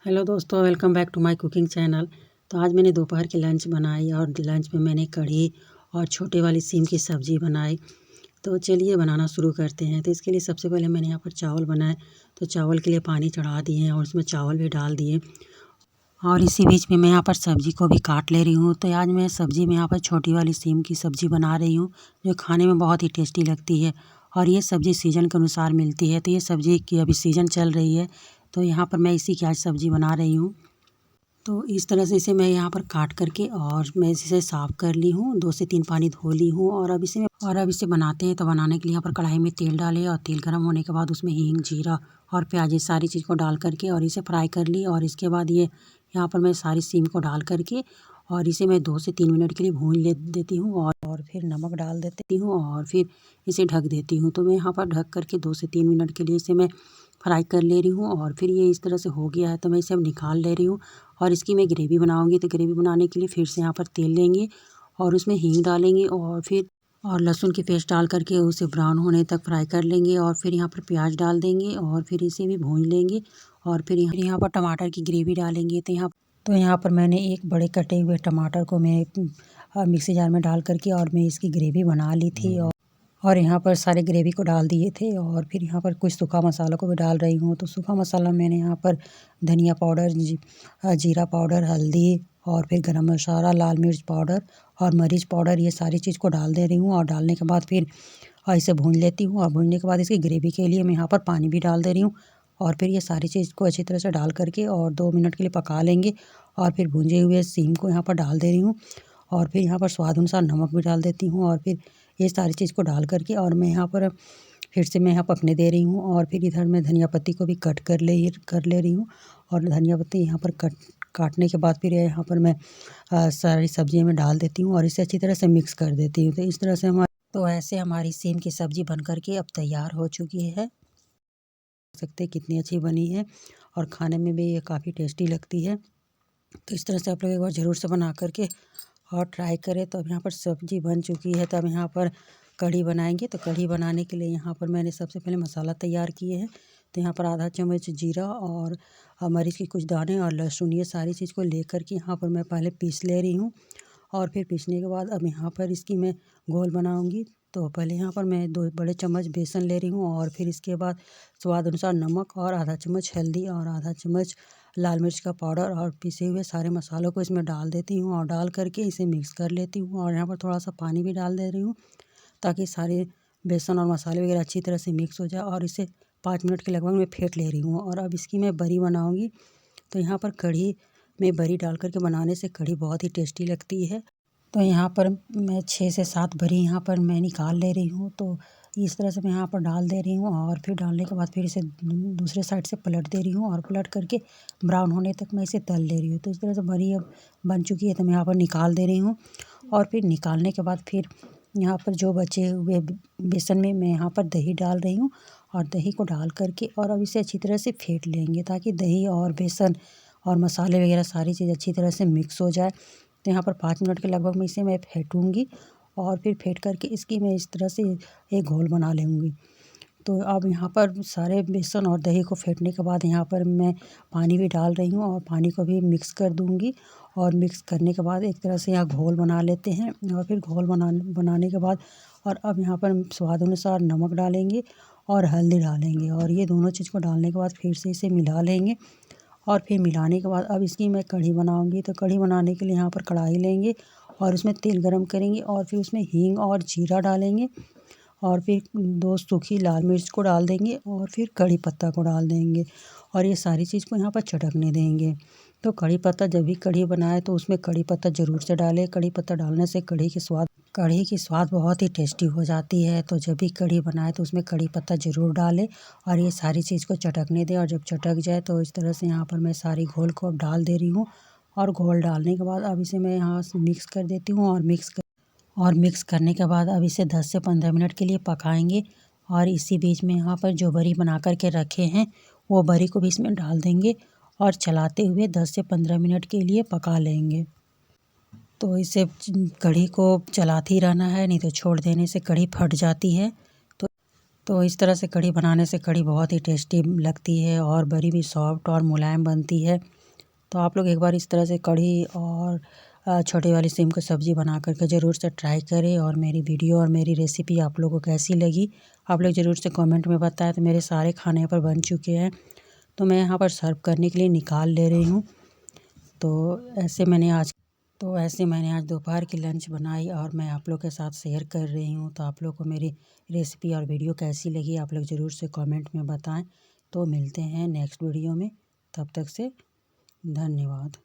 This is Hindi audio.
हेलो दोस्तों, welcome back to my cooking channel. तो आज मैंने दोपहर की लंच बनाई और लंच में मैंने कढ़ी और छोटे वाली सीम की सब्ज़ी बनाई। तो चलिए बनाना शुरू करते हैं। तो इसके लिए सबसे पहले मैंने यहाँ पर चावल बनाए। तो चावल के लिए पानी चढ़ा दिए हैं और उसमें चावल भी डाल दिए और इसी बीच में मैं यहाँ पर सब्ज़ी को भी काट ले रही हूँ। तो आज मैं सब्ज़ी में यहाँ पर छोटी वाली सीम की सब्ज़ी बना रही हूँ, जो खाने में बहुत ही टेस्टी लगती है और ये सब्ज़ी सीज़न के अनुसार मिलती है। तो ये सब्ज़ी की अभी सीज़न चल रही है, तो यहाँ पर मैं इसी की आज सब्ज़ी बना रही हूँ। तो इस तरह से इसे मैं यहाँ पर काट करके और मैं इसे साफ़ कर ली हूँ, 2 से 3 पानी धो ली हूँ। और अब इसे बनाते हैं। तो बनाने के लिए यहाँ पर कढ़ाई में तेल डाले और तेल गर्म होने के बाद उसमें हींग, जीरा और प्याज, ये सारी चीज़ को डाल करके और इसे फ्राई कर ली। और इसके बाद ये यहाँ पर मैं सारी सीम को डाल करके और इसे मैं 2 से 3 मिनट के लिए भून देती हूँ और फिर नमक डाल देती हूँ और फिर इसे ढक देती हूँ। तो मैं यहाँ पर ढक करके 2 से 3 मिनट के लिए इसे मैं फ्राई कर ले रही हूँ और फिर ये इस तरह से हो गया है। तो मैं इसे अब निकाल ले रही हूँ और इसकी मैं ग्रेवी बनाऊँगी। तो ग्रेवी बनाने के लिए फिर से यहाँ पर तेल लेंगे और उसमें हींग डालेंगे और लहसुन की पेस्ट डाल करके उसे ब्राउन होने तक फ्राई कर लेंगे और फिर यहाँ पर प्याज डाल देंगे और फिर इसे भी भून लेंगे और फिर यहाँ पर टमाटर की ग्रेवी डालेंगे। तो यहाँ पर मैंने एक बड़े कटे हुए टमाटर को मैं मिक्सी जार में डाल करके और मैं इसकी ग्रेवी बना ली थी और यहाँ पर सारे ग्रेवी को डाल दिए थे और फिर यहाँ पर कुछ सूखा मसाला को भी डाल रही हूँ। तो सूखा मसाला मैंने यहाँ पर धनिया पाउडर, जीरा पाउडर, हल्दी और फिर गरम मसाला, लाल मिर्च पाउडर और मरीच पाउडर, ये सारी चीज़ को डाल दे रही हूँ। और डालने के बाद फिर इसे भून लेती हूँ और भूनने के बाद इसकी ग्रेवी के लिए मैं यहाँ पर पानी भी डाल दे रही हूँ और फिर ये सारी चीज़ को अच्छी तरह से डाल करके और 2 मिनट के लिए पका लेंगे और फिर भुंजे हुए सीम को यहाँ पर डाल दे रही हूँ और फिर यहाँ पर स्वाद अनुसार नमक भी डाल देती हूँ और फिर ये सारी चीज़ को डाल करके और मैं यहाँ पर फिर से मैं यहाँ पकने दे रही हूँ। और फिर इधर मैं धनिया पत्ती को भी कट कर ले रही हूँ और धनिया पत्ती यहाँ पर काटने के बाद फिर यहाँ पर मैं सारी सब्जियाँ में डाल देती हूँ और इसे अच्छी तरह से मिक्स कर देती हूँ। तो इस तरह से ऐसे हमारी सीम की सब्ज़ी बन करके अब तैयार हो चुकी है। देख सकते हैं कितनी अच्छी बनी है और खाने में भी ये काफ़ी टेस्टी लगती है। तो इस तरह से आप लोग एक बार ज़रूर से बना करके और ट्राई करें। तो अब यहाँ पर सब्ज़ी बन चुकी है। तो अब यहाँ पर कढ़ी बनाएंगे। तो कढ़ी बनाने के लिए यहाँ पर मैंने सबसे पहले मसाला तैयार किए हैं। तो यहाँ पर आधा चम्मच जीरा और मरीच के कुछ दाने और लहसुन, ये सारी चीज़ को लेकर के यहाँ पर मैं पहले पीस ले रही हूँ और फिर पीसने के बाद अब यहाँ पर इसकी मैं घोल बनाऊँगी। तो पहले यहाँ पर मैं 2 बड़े चम्मच बेसन ले रही हूँ और फिर इसके बाद स्वाद अनुसार नमक और आधा चम्मच हल्दी और आधा चम्मच लाल मिर्च का पाउडर और पिसे हुए सारे मसालों को इसमें डाल देती हूँ और डाल करके इसे मिक्स कर लेती हूँ और यहाँ पर थोड़ा सा पानी भी डाल दे रही हूँ ताकि सारे बेसन और मसाले वगैरह अच्छी तरह से मिक्स हो जाए और इसे 5 मिनट के लगभग मैं फेंट ले रही हूँ। और अब इसकी मैं बड़ी बनाऊँगी। तो यहाँ पर कढ़ी में बड़ी डाल करके बनाने से कढ़ी बहुत ही टेस्टी लगती है। तो यहाँ पर मैं 6 से 7 बड़ी यहाँ पर मैं निकाल ले रही हूँ। तो इस तरह से मैं यहाँ पर डाल दे रही हूँ और फिर डालने के बाद फिर इसे दूसरे साइड से पलट दे रही हूँ और पलट करके ब्राउन होने तक मैं इसे तल ले रही हूँ। तो इस तरह से बड़ी अब बन चुकी है। तो मैं यहाँ पर निकाल दे रही हूँ और फिर निकालने के बाद फिर यहाँ पर जो बचे हुए बेसन में मैं यहाँ पर दही डाल रही हूँ और दही को डाल करके और अब इसे अच्छी तरह से फेंट लेंगे ताकि दही और बेसन और मसाले वगैरह सारी चीज़ अच्छी तरह से मिक्स हो जाए। तो यहाँ पर 5 मिनट के लगभग मैं इसे फेंटूँगी और फिर फेंट करके इसकी मैं इस तरह से एक घोल बना लूँगी। तो अब यहाँ पर सारे बेसन और दही को फेंटने के बाद यहाँ पर मैं पानी भी डाल रही हूँ और पानी को भी मिक्स कर दूँगी और मिक्स करने के बाद एक तरह से यहाँ घोल बना लेते हैं। और फिर घोल बनाने के बाद और अब यहाँ पर स्वाद अनुसार नमक डालेंगे और हल्दी डालेंगे और ये दोनों चीज़ को डालने के बाद फिर से इसे मिला लेंगे और फिर मिलाने के बाद अब इसकी मैं कढ़ी बनाऊँगी। तो कढ़ी बनाने के लिए यहाँ पर कढ़ाई लेंगे और उसमें तेल गरम करेंगे और फिर उसमें हींग और जीरा डालेंगे और फिर 2 सूखी लाल मिर्च को डाल देंगे और फिर कड़ी पत्ता को डाल देंगे और ये सारी चीज़ को यहाँ पर चटकने देंगे। तो कड़ी पत्ता जब भी कढ़ी बनाए तो उसमें कड़ी पत्ता ज़रूर से डालें। कड़ी पत्ता डालने से कढ़ी की स्वाद बहुत ही टेस्टी हो जाती है। तो जब भी कढ़ी बनाए तो उसमें कड़ी पत्ता ज़रूर डालें और ये सारी चीज़ को चटकने दें। और जब चटक जाए तो इस तरह से यहाँ पर मैं सारी घोल को अब डाल दे रही हूँ और घोल डालने के बाद अब इसे मैं यहाँ से मिक्स कर देती हूँ और मिक्स करने के बाद अब इसे 10 से 15 मिनट के लिए पकाएंगे। और इसी बीच में यहाँ पर जो बड़ी बना कर के रखे हैं वो बड़ी को भी इसमें डाल देंगे और चलाते हुए 10 से 15 मिनट के लिए पका लेंगे। तो इसे कढ़ी को चलाते ही रहना है, नहीं तो छोड़ देने से कढ़ी फट जाती है। तो इस तरह से कढ़ी बनाने से कढ़ी बहुत ही टेस्टी लगती है और बड़ी भी सॉफ्ट और मुलायम बनती है। तो आप लोग एक बार इस तरह से कढ़ी और छोटी वाली सीम की सब्ज़ी बना करके ज़रूर से ट्राई करें। और मेरी वीडियो और मेरी रेसिपी आप लोगों को कैसी लगी आप लोग ज़रूर से कमेंट में बताएं। तो मेरे सारे खाने यहाँ पर बन चुके हैं, तो मैं यहाँ पर सर्व करने के लिए निकाल ले रही हूँ। तो ऐसे मैंने आज दोपहर की लंच बनाई और मैं आप लोग के साथ शेयर कर रही हूँ। तो आप लोग को मेरी रेसिपी और वीडियो कैसी लगी आप लोग ज़रूर से कमेंट में बताएं। तो मिलते हैं नेक्स्ट वीडियो में, तब तक से धन्यवाद।